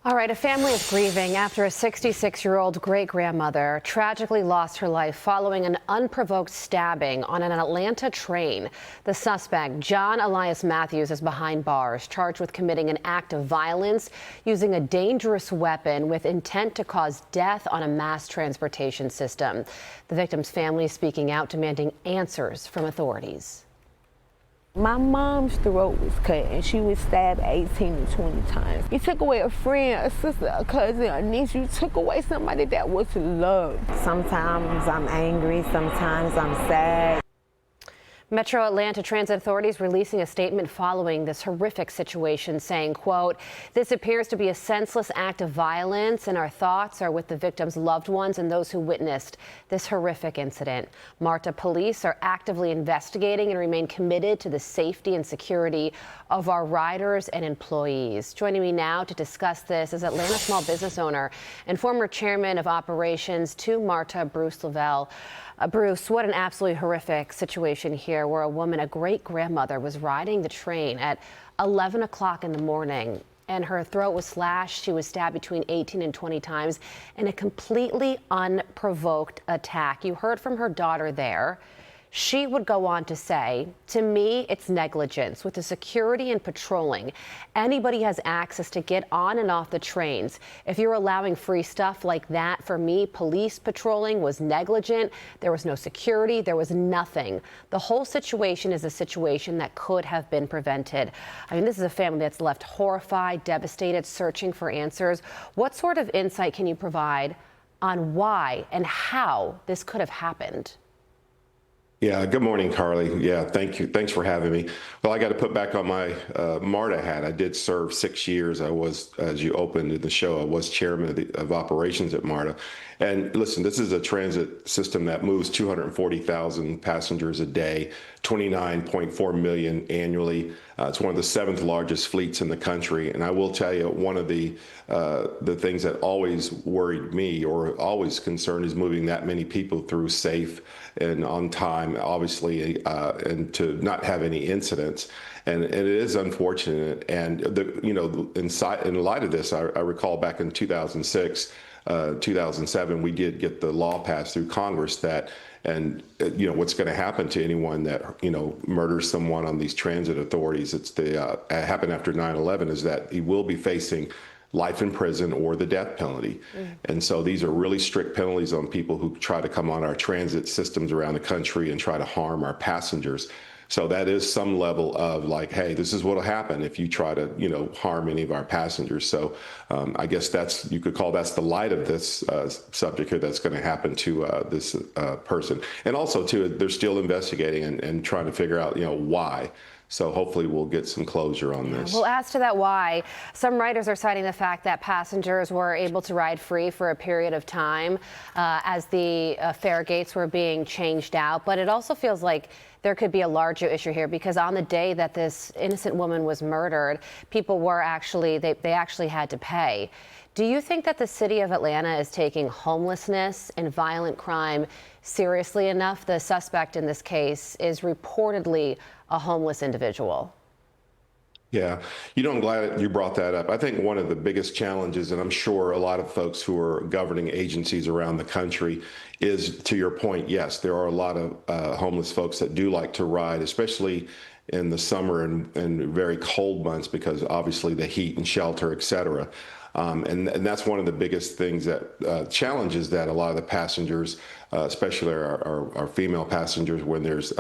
All right, a family is grieving after a 66-year-old great-grandmother tragically lost her life following an unprovoked stabbing on an Atlanta train. The suspect, John Elias Matthews, is behind bars, charged with committing an act of violence using a dangerous weapon with intent to cause death on a mass transportation system. The victim's family is speaking out, demanding answers from authorities. My mom's throat was cut and she was stabbed 18 to 20 times. You took away a friend, a sister, a cousin, a niece. You took away somebody that was loved. Sometimes I'm angry, sometimes I'm sad. Metro Atlanta Transit authorities releasing a statement following this horrific situation, saying, quote, "This appears to be a senseless act of violence, and our thoughts are with the victim's loved ones and those who witnessed this horrific incident. MARTA police are actively investigating and remain committed to the safety and security of our riders and employees." Joining me now to discuss this is Atlanta small business owner and former chairman of operations to MARTA, Bruce Lavelle. Bruce, what an absolutely horrific situation here where a woman, a great-grandmother, was riding the train at 11 o'clock in the morning and her throat was slashed. She was stabbed between 18 and 20 times in a completely unprovoked attack. You heard from her daughter there. She would go on to say, "To me, it's negligence. With the security and patrolling, anybody has access to get on and off the trains. If you're allowing free stuff like that, for me, police patrolling was negligent. There was no security. There was nothing. The whole situation is a situation that could have been prevented." I mean, this is a family that's left horrified, devastated, searching for answers. What sort of insight can you provide on why and how this could have happened? Yeah, good morning, Carly. Yeah, thank you. Thanks for having me. Well, I got to put back on my MARTA hat. I did serve 6 years. I was, as you opened the show, I was chairman of operations at MARTA. And listen, this is a transit system that moves 240,000 passengers a day, 29.4 million annually. It's one of the seventh largest fleets in the country. And I will tell you, one of the things that always worried me or always concerned is moving that many people through safe and on time, obviously, and to not have any incidents. And it is unfortunate. And in light of this, I recall back in 2006, 2007, we did get the law passed through Congress that, and what's going to happen to anyone that murders someone on these transit authorities. It's happened after 9/11 is that he will be facing life in prison or the death penalty. And so these are really strict penalties on people who try to come on our transit systems around the country and try to harm our passengers. So that is some level of like, hey, this is what will happen if you try to, harm any of our passengers. So I guess you could call that's the light of this subject here that's going to happen to this person. And also, too, they're still investigating and trying to figure out, why. So hopefully we'll get some closure on this. Well, as to that why, some writers are citing the fact that passengers were able to ride free for a period of time as the fare gates were being changed out. But it also feels like there could be a larger issue here because on the day that this innocent woman was murdered, people were they actually had to pay. Do you think that the city of Atlanta is taking homelessness and violent crime seriously enough? The suspect in this case is reportedly a homeless individual. Yeah, I'm glad you brought that up. I think one of the biggest challenges, and I'm sure a lot of folks who are governing agencies around the country, is to your point, yes, there are a lot of homeless folks that do like to ride, especially in the summer and very cold months because obviously the heat and shelter, et cetera. And that's one of the biggest things that challenges that a lot of the passengers, especially our female passengers, when there's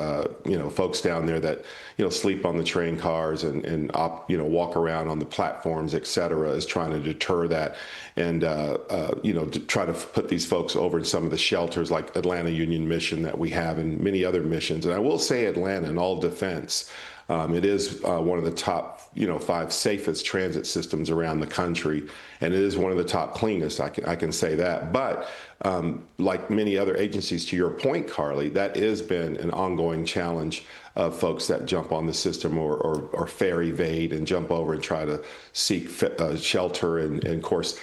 folks down there that sleep on the train cars and walk around on the platforms, et cetera, is trying to deter that and to try to put these folks over in some of the shelters like Atlanta Union Mission that we have and many other missions. And I will say Atlanta, in all defense, it is one of the top 5 safest transit systems around the country, and it is one of the top cleanest. I can say that. But like many other agencies, to your point, Carly, that has been an ongoing challenge of folks that jump on the system or fare evade and jump over and try to seek shelter and of course,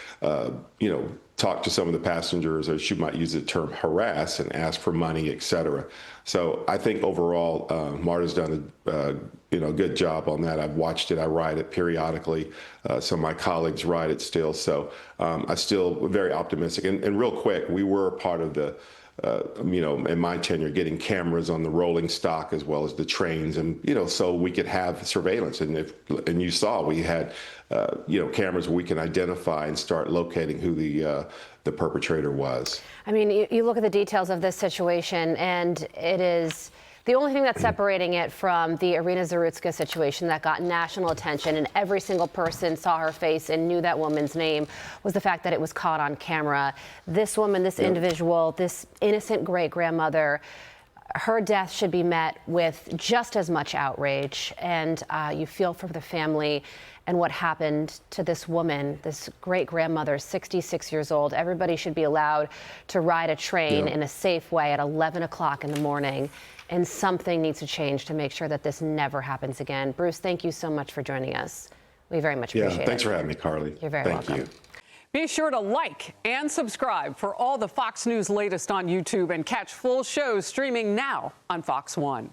talk to some of the passengers, or she might use the term harass and ask for money, et cetera. So I think overall, MARTA's done a good job on that. I've watched it. I ride it periodically. Some of my colleagues ride it still. So I'm still very optimistic. And real quick, we were a part of the in my tenure, getting cameras on the rolling stock as well as the trains, and so we could have surveillance. And you saw we had cameras where we can identify and start locating who the perpetrator was. I mean, you look at the details of this situation, and it is the only thing that's separating it from the Irina Zarutska situation that got national attention, and every single person saw her face and knew that woman's name, was the fact that it was caught on camera. This woman, this individual, this innocent great-grandmother, her death should be met with just as much outrage, and you feel for the family and what happened to this woman, this great-grandmother, 66 years old. Everybody should be allowed to ride a train in a safe way at 11 o'clock in the morning. And something needs to change to make sure that this never happens again. Bruce, thank you so much for joining us. We very much appreciate it. Thanks for having me, Carly. You're very welcome. Thank you. Be sure to like and subscribe for all the Fox News latest on YouTube, and catch full shows streaming now on Fox One.